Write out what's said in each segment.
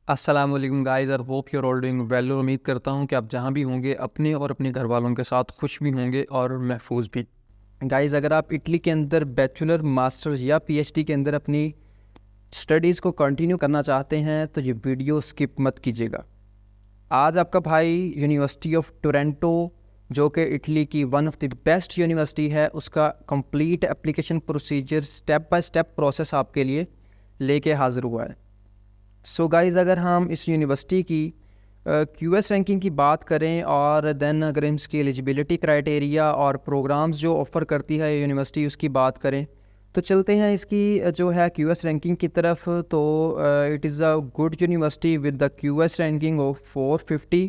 अस्सलाम वालेकुम गाइस और hope you are all doing well. उम्मीद करता हूँ कि आप जहाँ भी होंगे अपने और अपने घर वालों के साथ खुश भी होंगे और महफूज भी। गाइस, अगर आप इटली के अंदर बैचलर, मास्टर्स या पीएचडी के अंदर अपनी स्टडीज़ को कंटिन्यू करना चाहते हैं तो ये वीडियो स्किप मत कीजिएगा। आज आपका भाई यूनिवर्सिटी ऑफ टोरंटो, जो कि इटली की one of the best university है, उसका complete application procedure, step by step process आपके लिए लेके हाज़िर हुआ है। सो गाइज़, अगर हम इस यूनिवर्सिटी की क्यूएस रैंकिंग की बात करें और देन अगर हम इसकी एलिजिबिलिटी क्राइटेरिया और प्रोग्राम्स जो ऑफ़र करती है यूनिवर्सिटी उसकी बात करें तो चलते हैं इसकी जो है क्यूएस रैंकिंग की तरफ। तो it is a good university with the QS ranking of 450।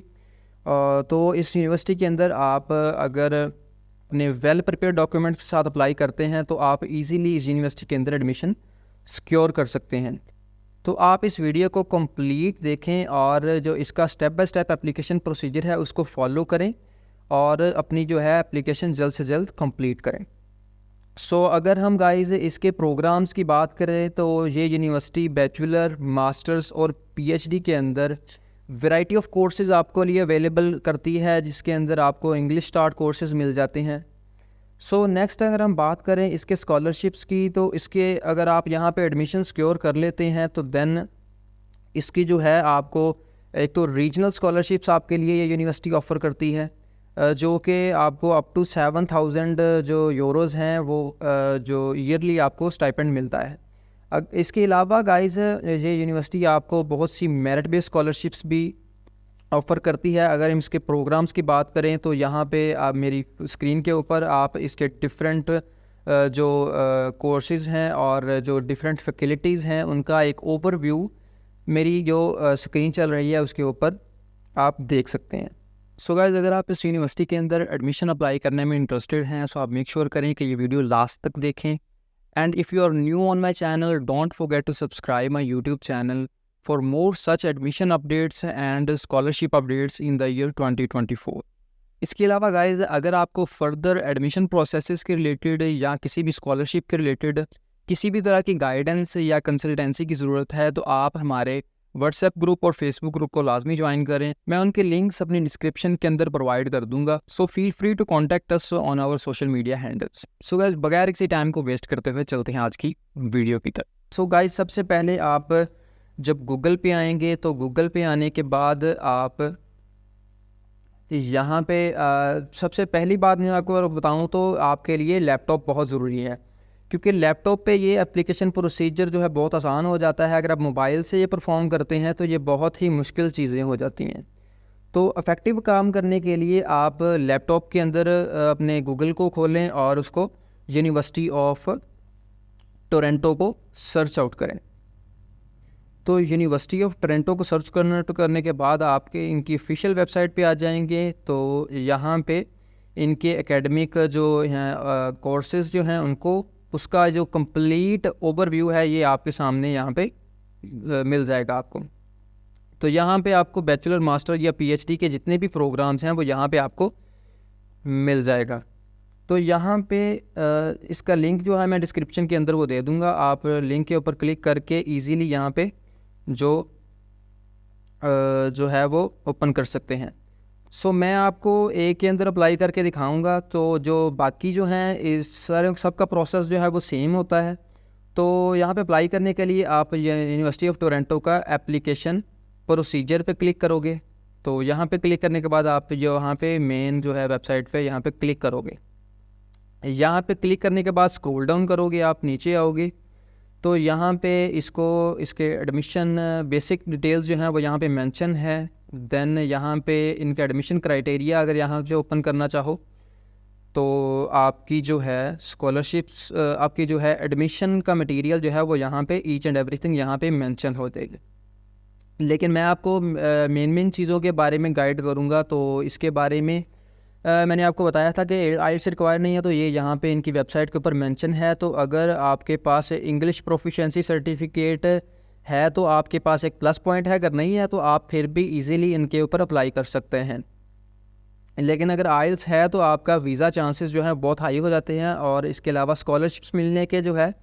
तो इस यूनिवर्सिटी के अंदर आप अगर अपने वेल प्रिपेयर डॉक्यूमेंट्स के साथ अप्लाई करते हैं तो आप इजीली इस यूनिवर्सिटी के अंदर एडमिशन सिक्योर कर सकते हैं। तो आप इस वीडियो को कंप्लीट देखें और जो इसका step by step application procedure है उसको फॉलो करें और अपनी जो है एप्लीकेशन जल्द से जल्द कंप्लीट करें। सो अगर हम गाइस इसके प्रोग्राम्स की बात करें तो ये यूनिवर्सिटी बैचलर, मास्टर्स और पीएचडी के अंदर वैरायटी ऑफ कोर्सेज़ आपको लिए अवेलेबल करती है, जिसके अंदर आपको इंग्लिश स्टार्ट कोर्सेज़ मिल जाते हैं। सो नेक्स्ट अगर हम बात करें इसके स्कॉलरशिप्स की तो इसके अगर आप यहाँ पे एडमिशन सिक्योर कर लेते हैं तो देन इसकी जो है आपको एक तो रीजनल स्कॉलरशिप्स आपके लिए ये यूनिवर्सिटी ऑफ़र करती है, जो कि आपको अप टू 7,000 जो यूरोज़ हैं वो जो ईयरली आपको स्टाइपेंड मिलता है। इसके अलावा गाइस ये यूनिवर्सिटी आपको बहुत सी मेरिट बेस्ड स्कॉलरशिप्स भी ऑफ़र करती है। अगर हम इसके प्रोग्राम्स की बात करें तो यहाँ पे आप मेरी स्क्रीन के ऊपर आप इसके डिफरेंट जो कोर्सेज़ हैं और जो डिफरेंट फैकल्टीज़ हैं उनका एक ओवरव्यू मेरी जो स्क्रीन चल रही है उसके ऊपर आप देख सकते हैं। सो गाइस, अगर आप इस यूनिवर्सिटी के अंदर एडमिशन अप्लाई करने में इंटरेस्टेड हैं सो आप मेक श्योर करें कि ये वीडियो लास्ट तक देखें। And if you are new on my channel, don't forget to subscribe my YouTube channel for more such admission updates and scholarship updates in the year 2024। इसके अलावा guys, अगर आपको further admission processes के related या किसी भी scholarship के related किसी भी तरह की गाइडेंस या कंसल्टेंसी की ज़रूरत है तो आप हमारे व्हाट्सएप ग्रुप और फेसबुक ग्रुप को लाजमी ज्वाइन करें। मैं उनके लिंक्स अपनी डिस्क्रिप्शन के अंदर प्रोवाइड कर दूंगा। So feel free to contact us on our social media handles. So guys, बगैर किसी टाइम को वेस्ट करते हुए चलते हैं आज की वीडियो की तरफ। सो गाइज, सबसे पहले आप जब गूगल पे आएंगे तो गूगल पे आने के बाद आप यहाँ पे सबसे पहली बात मैं आपको बताऊँ तो आपके लिए लैपटॉप बहुत ज़रूरी है, क्योंकि लैपटॉप पे ये एप्लीकेशन प्रोसीजर जो है बहुत आसान हो जाता है। अगर आप मोबाइल से ये परफॉर्म करते हैं तो ये बहुत ही मुश्किल चीज़ें हो जाती हैं। तो इफ़ेक्टिव काम करने के लिए आप लैपटॉप के अंदर अपने गूगल को खोलें और उसको यूनिवर्सिटी ऑफ टोरंटो को सर्च आउट करें। तो यूनिवर्सिटी ऑफ टोरंटो को सर्च करने के बाद आपके इनकी ऑफिशियल वेबसाइट पे आ जाएंगे। तो यहाँ पे इनके एकेडमिक जो हैं कोर्सेज़ जो हैं उनको उसका जो कंप्लीट ओवरव्यू है ये आपके सामने यहाँ पे मिल जाएगा आपको। तो यहाँ पे आपको बैचलर, मास्टर या पीएचडी के जितने भी प्रोग्राम्स हैं वो यहाँ पे आपको मिल जाएगा। तो यहाँ पे इसका लिंक जो है मैं डिस्क्रिप्शन के अंदर वो दे दूँगा। आप लिंक के ऊपर क्लिक करके ईज़िली यहाँ पे जो है वो ओपन कर सकते हैं। सो मैं आपको एक के अंदर अप्लाई करके दिखाऊंगा। तो जो बाकी जो हैं इस सारे सब का प्रोसेस जो है वो सेम होता है। तो यहाँ पे अप्लाई करने के लिए आप यूनिवर्सिटी ऑफ टोरंटो का एप्लीकेशन प्रोसीजर पे क्लिक करोगे। तो यहाँ पे क्लिक करने के बाद आप जो यहाँ पे मेन जो है वेबसाइट पे यहाँ पे क्लिक करोगे। यहाँ पे क्लिक करने के बाद स्क्रॉल डाउन करोगे, आप नीचे आओगे तो यहाँ पे इसके एडमिशन बेसिक डिटेल्स जो हैं वो यहाँ पे मेंशन है। देन यहाँ पे इनके एडमिशन क्राइटेरिया अगर यहाँ पे ओपन करना चाहो तो आपकी जो है स्कॉलरशिप्स, आपकी जो है एडमिशन का मटेरियल जो है वो यहाँ पे ईच एंड एवरीथिंग यहाँ पे मेंशन हो जाएगी। लेकिन मैं आपको मेन चीज़ों के बारे में गाइड करूँगा। तो इसके बारे में मैंने आपको बताया था कि आईएलटीएस रिक्वायर नहीं है, तो ये यहाँ पे इनकी वेबसाइट के ऊपर मेंशन है। तो अगर आपके पास इंग्लिश प्रोफिशिएंसी सर्टिफिकेट है तो आपके पास एक प्लस पॉइंट है, अगर नहीं है तो आप फिर भी इजीली इनके ऊपर अप्लाई कर सकते हैं। लेकिन अगर आइल्स है तो आपका वीज़ा चांसेस जो है बहुत हाई हो जाते हैं और इसके अलावा स्कॉलरशिप्स मिलने के जो है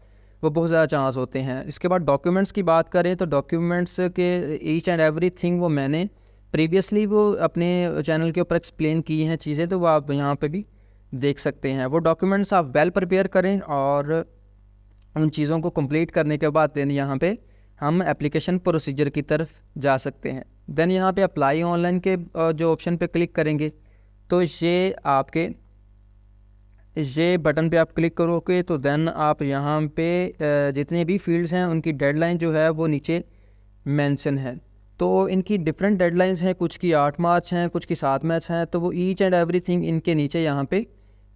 वो बहुत ज़्यादा चांस होते हैं। इसके बाद डॉक्यूमेंट्स की बात करें तो डॉक्यूमेंट्स के ईच एंड एवरीथिंग वो मैंने प्रीवियसली वो अपने चैनल के ऊपर एक्सप्लेन की हैं चीज़ें, तो वो आप यहाँ पे भी देख सकते हैं। वो डॉक्यूमेंट्स आप वेल प्रिपेयर करें और उन चीज़ों को कंप्लीट करने के बाद देन यहाँ पे हम एप्लीकेशन प्रोसीजर की तरफ जा सकते हैं। देन यहाँ पे अप्लाई ऑनलाइन के जो ऑप्शन पे क्लिक करेंगे तो ये बटन पे आप क्लिक करोगे तो देन आप यहाँ पे जितने भी फील्ड्स हैं उनकी डेडलाइन जो है वो नीचे मेंशन है। तो इनकी डिफरेंट डेडलाइंस हैं, कुछ की 8 मार्च हैं, कुछ की 7 मार्च हैं, तो वो ईच एंड एवरीथिंग इनके नीचे यहाँ पे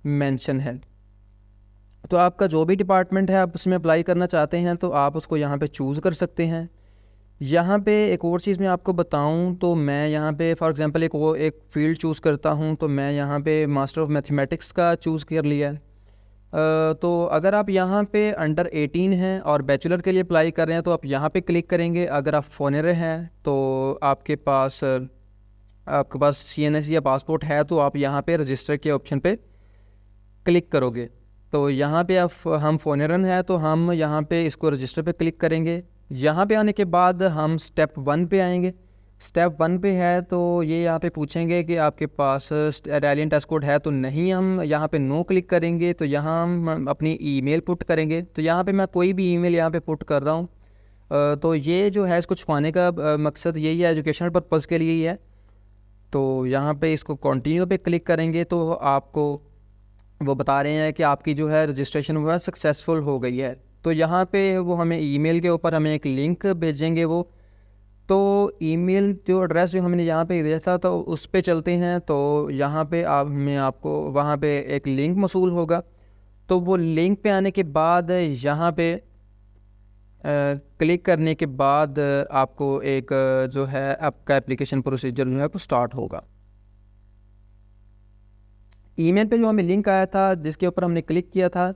मेंशन है। तो आपका जो भी डिपार्टमेंट है आप उसमें अप्लाई करना चाहते हैं तो आप उसको यहाँ पे चूज़ कर सकते हैं। यहाँ पे एक और चीज़ मैं आपको बताऊँ तो मैं यहाँ पे फॉर एग्जांपल एक फ़ील्ड चूज़ करता हूँ, तो मैं यहाँ पे मास्टर ऑफ मैथमेटिक्स का चूज़ कर लिया है। तो अगर आप यहाँ पे अंडर 18 हैं और बैचलर के लिए अप्लाई कर रहे हैं तो आप यहाँ पे क्लिक करेंगे। अगर आप फॉरेनर हैं तो आपके पास CNS या पासपोर्ट है तो आप यहाँ पे रजिस्टर के ऑप्शन पे क्लिक करोगे। तो यहाँ पे हम फॉरेनर हैं तो हम यहाँ पे इसको रजिस्टर पे क्लिक करेंगे। यहाँ पे आने के बाद हम स्टेप 1 पे आएंगे। स्टेप 1 पे है तो ये यहाँ पे पूछेंगे कि आपके पास इटालियन टेस्ट कोड है तो नहीं, हम यहाँ पे नो क्लिक करेंगे। तो यहाँ हम अपनी ईमेल पुट करेंगे। तो यहाँ पे मैं कोई भी ईमेल यहाँ पे पुट कर रहा हूँ। तो ये जो है इसको छुपाने का मकसद यही है, एजुकेशनल पर्पज़ के लिए ही है। तो यहाँ पे इसको कंटिन्यू पे क्लिक करेंगे तो आपको वो बता रहे हैं कि आपकी जो है रजिस्ट्रेशन वो है सक्सेसफुल हो गई है। तो यहाँ पे वो हमें ईमेल के ऊपर हमें एक लिंक भेजेंगे वो। तो ईमेल जो एड्रेस जो हमने यहाँ पे दिया था तो उस पे चलते हैं। तो यहाँ पे आपको वहाँ पे एक लिंक मौसूल होगा। तो वो लिंक पे आने के बाद यहाँ पे क्लिक करने के बाद आपको एक जो है आपका एप्लीकेशन प्रोसीजर जो है वो स्टार्ट होगा। ईमेल पे जो हमें लिंक आया था जिसके ऊपर हमने क्लिक किया था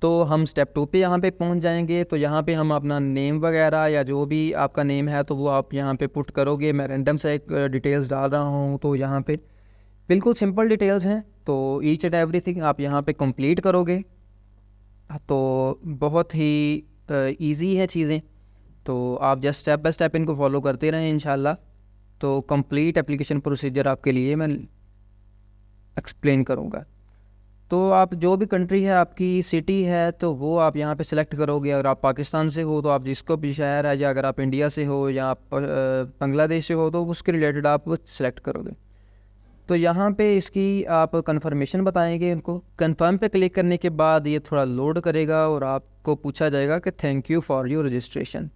तो हम स्टेप 2 पे यहाँ पे पहुँच जाएंगे। तो यहाँ पे हम अपना नेम वगैरह या जो भी आपका नेम है तो वो आप यहाँ पे पुट करोगे। मैं रैंडम से एक डिटेल्स डाल रहा हूँ तो यहाँ पे बिल्कुल सिंपल डिटेल्स हैं। तो ईच एंड एवरीथिंग आप यहाँ पे कंप्लीट करोगे तो बहुत ही ईजी है चीज़ें। तो आप जस्ट स्टेप बाय स्टेप इनको फॉलो करते रहें इंशाल्लाह। तो कंप्लीट एप्लीकेशन प्रोसीजर आपके लिए मैं एक्सप्लेन करूँगा। तो आप जो भी कंट्री है आपकी सिटी है तो वो आप यहाँ पे सिलेक्ट करोगे। अगर आप पाकिस्तान से हो तो आप जिसको भी शहर है, या अगर आप इंडिया से हो या आप बांग्लादेश से हो तो उसके रिलेटेड आप सिलेक्ट करोगे। तो यहाँ पे इसकी आप कंफर्मेशन बताएंगे इनको। कंफर्म पे क्लिक करने के बाद ये थोड़ा लोड करेगा और आपको पूछा जाएगा कि thank you for your registration.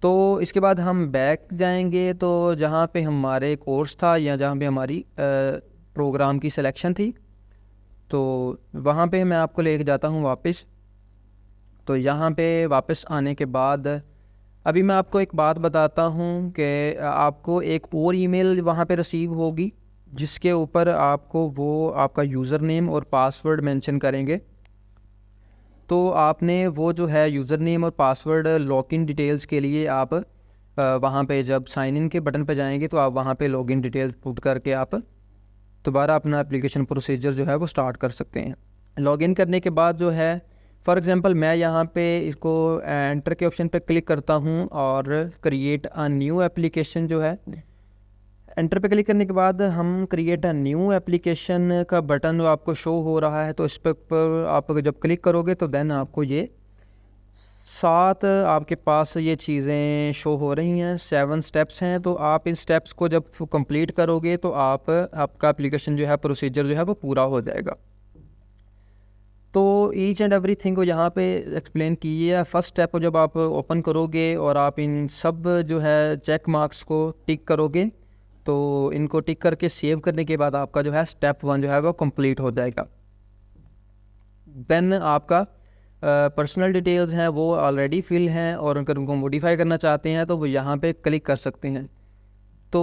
तो इसके बाद हम बैक जाएंगे तो जहाँ पे हमारे कोर्स था या जहाँ पे हमारी प्रोग्राम की सिलेक्शन थी तो वहाँ पे मैं आपको लेके जाता हूँ वापस। तो यहाँ पे वापस आने के बाद अभी मैं आपको एक बात बताता हूँ कि आपको एक और ईमेल वहाँ पे रिसीव होगी जिसके ऊपर आपको वो आपका यूज़र नेम और पासवर्ड मेंशन करेंगे। तो आपने वो जो है यूज़र नेम और पासवर्ड लॉगिन डिटेल्स के लिए आप वहाँ पे जब साइन इन के बटन पे जाएंगे तो आप वहाँ पे लॉगिन डिटेल्स पुट करके आप दोबारा अपना एप्लीकेशन प्रोसीजर जो है वो स्टार्ट कर सकते हैं। लॉगिन करने के बाद जो है फॉर एग्जांपल मैं यहाँ पे इसको एंटर के ऑप्शन पे क्लिक करता हूँ और क्रिएट अ न्यू एप्लीकेशन जो है, एंटर पे क्लिक करने के बाद हम क्रिएट अ न्यू एप्लीकेशन का बटन जो आपको शो हो रहा है तो इस पर आप जब क्लिक करोगे तो देन आपको ये 7 आपके पास ये चीज़ें शो हो रही हैं। 7 स्टेप्स हैं। तो आप इन स्टेप्स को जब कंप्लीट करोगे तो आपका एप्लीकेशन जो है प्रोसीजर जो है वो पूरा हो जाएगा। तो ईच एंड एवरीथिंग को यहाँ पे एक्सप्लेन किया है। फर्स्ट स्टेप को जब आप ओपन करोगे और आप इन सब जो है चेक मार्क्स को टिक करोगे तो इनको टिक करके सेव करने के बाद आपका जो है स्टेप 1 जो है वो कंप्लीट हो जाएगा। देन आपका पर्सनल डिटेल्स हैं वो ऑलरेडी फिल हैं और अगर उनको मॉडिफाई करना चाहते हैं तो वो यहाँ पे क्लिक कर सकते हैं। तो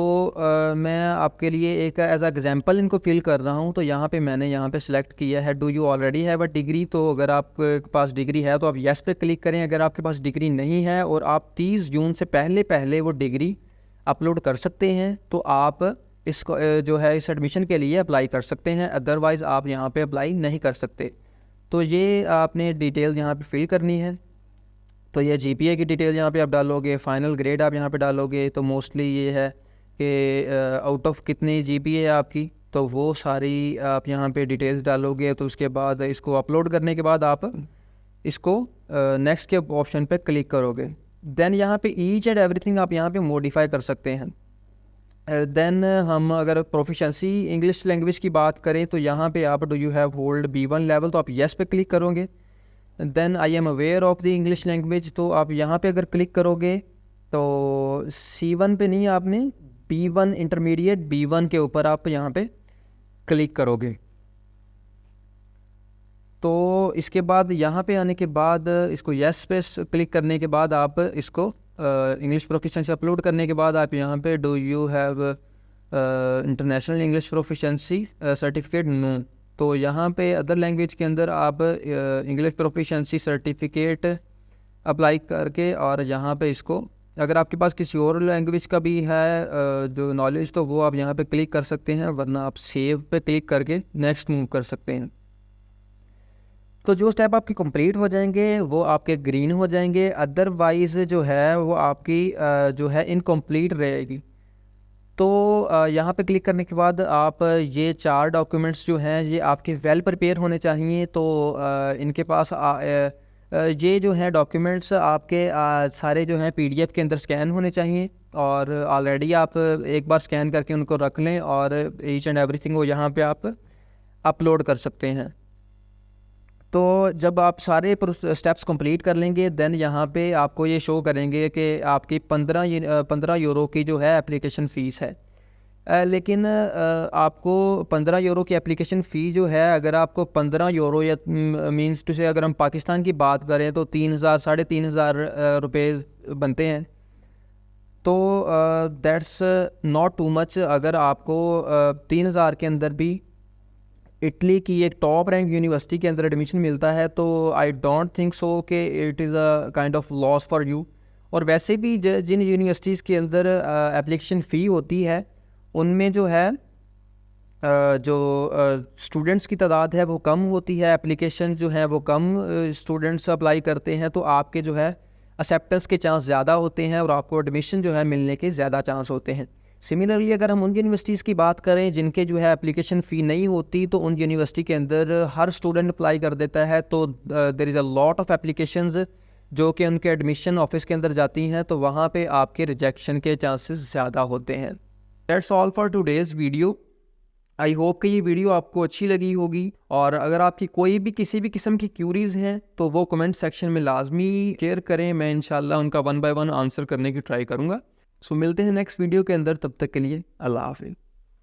मैं आपके लिए एक एज एग्जांपल इनको फिल कर रहा हूँ। तो यहाँ पे मैंने यहाँ पे सिलेक्ट किया है do you already have a degree. तो अगर आपके पास डिग्री है तो आप येस पे क्लिक करें। अगर आपके पास डिग्री नहीं है और आप 30 जून से पहले वो डिग्री अपलोड कर सकते हैं तो आप इसको जो है इस एडमिशन के लिए अप्लाई कर सकते हैं, अदरवाइज़ आप यहाँ पे अप्लाई नहीं कर सकते। तो ये आपने डिटेल यहाँ पे फिल करनी है। तो ये जीपीए की डिटेल यहाँ पे आप डालोगे, फाइनल ग्रेड आप यहाँ पे डालोगे। तो मोस्टली ये है कि आउट ऑफ कितनी जीपीए है आपकी, तो वो सारी आप यहाँ पे डिटेल्स डालोगे। तो उसके बाद इसको अपलोड करने के बाद आप इसको नेक्स्ट के ऑप्शन पे क्लिक करोगे। देन यहाँ पे ईच एंड एवरीथिंग आप यहाँ पे मॉडिफाई कर सकते हैं। देन हम अगर प्रोफिशेंसी इंग्लिश लैंग्वेज की बात करें तो यहाँ पे आप do you have hold B1 level, तो आप येस पे क्लिक करोगे। Then I am aware of the English language, तो आप यहाँ पे अगर क्लिक करोगे तो C1 पे नहीं, आपने B1 इंटरमीडिएट B1 के ऊपर आप यहाँ पे क्लिक करोगे। तो इसके बाद यहाँ पे आने के बाद इसको येस पे क्लिक करने के बाद आप इसको इंग्लिश प्रोफिशेंसी अपलोड करने के बाद आप यहाँ पे do you have international English proficiency certificate, no. तो यहाँ पे अदर लैंग्वेज के अंदर आप इंग्लिश प्रोफिशेंसी सर्टिफिकेट अप्लाई करके और यहाँ पे इसको, अगर आपके पास किसी और लैंग्वेज का भी है जो नॉलेज, तो वो आप यहाँ पे क्लिक कर सकते हैं, वरना आप सेव पे क्लिक करके नेक्स्ट मूव कर सकते हैं। तो जो स्टेप आपके कंप्लीट हो जाएंगे वो आपके ग्रीन हो जाएंगे, अदरवाइज़ जो है वो आपकी जो है इनकम्प्लीट रहेगी। तो यहाँ पे क्लिक करने के बाद आप ये 4 डॉक्यूमेंट्स जो हैं ये आपके वेल प्रिपेयर होने चाहिए। तो इनके पास ये जो है डॉक्यूमेंट्स आपके सारे जो हैं PDF के अंदर स्कैन होने चाहिए, और ऑलरेडी आप एक बार स्कैन करके उनको रख लें और ईच एंड एवरीथिंग वो यहाँ पे आप अपलोड कर सकते हैं। तो जब आप सारे स्टेप्स कंप्लीट कर लेंगे देन यहाँ पे आपको ये शो करेंगे कि आपकी 15 यूरो की जो है एप्लीकेशन फ़ीस है। लेकिन आपको 15 यूरो की एप्लीकेशन फ़ी जो है, अगर आपको 15 यूरो या मींस टू से अगर हम पाकिस्तान की बात करें तो 3,000 साढ़े 3,000 रुपये बनते हैं। तो दैट्स नॉट टू मच। अगर आपको 3,000 के अंदर भी इटली की एक टॉप रैंक यूनिवर्सिटी के अंदर एडमिशन मिलता है तो आई डोंट थिंक सो कि it is a kind of loss for you. और वैसे भी जिन यूनिवर्सिटीज़ के अंदर एप्लीकेशन फ़ी होती है उनमें जो है जो स्टूडेंट्स की तादाद है वो कम होती है, एप्लीकेशन जो है वो कम स्टूडेंट्स अप्लाई करते हैं, तो आपके जो है एक्सेप्टेंस के चांस ज़्यादा होते हैं और आपको एडमिशन जो है मिलने के ज़्यादा चांस होते हैं। सिमिलरली अगर हम उन यूनिवर्सिटीज़ की बात करें जिनके जो है एप्लीकेशन फ़ी नहीं होती, तो उन यूनिवर्सिटी के अंदर हर स्टूडेंट अप्लाई कर देता है, तो there is a lot of applications जो कि उनके एडमिशन ऑफिस के अंदर जाती हैं, तो वहाँ पे आपके रिजेक्शन के चांसेस ज़्यादा होते हैं। That's all for today's video. I hope कि ये वीडियो आपको अच्छी लगी होगी, और अगर आपकी कोई भी किसी भी किस्म की क्यूरीज़ हैं तो वो कमेंट सेक्शन में लाजमी शेयर करें, मैं इंशाल्लाह उनका 1 बाय 1 आंसर करने की ट्राई करूँगा। सो मिलते हैं नेक्स्ट वीडियो के अंदर, तब तक के लिए अल्लाह हाफ़िज़।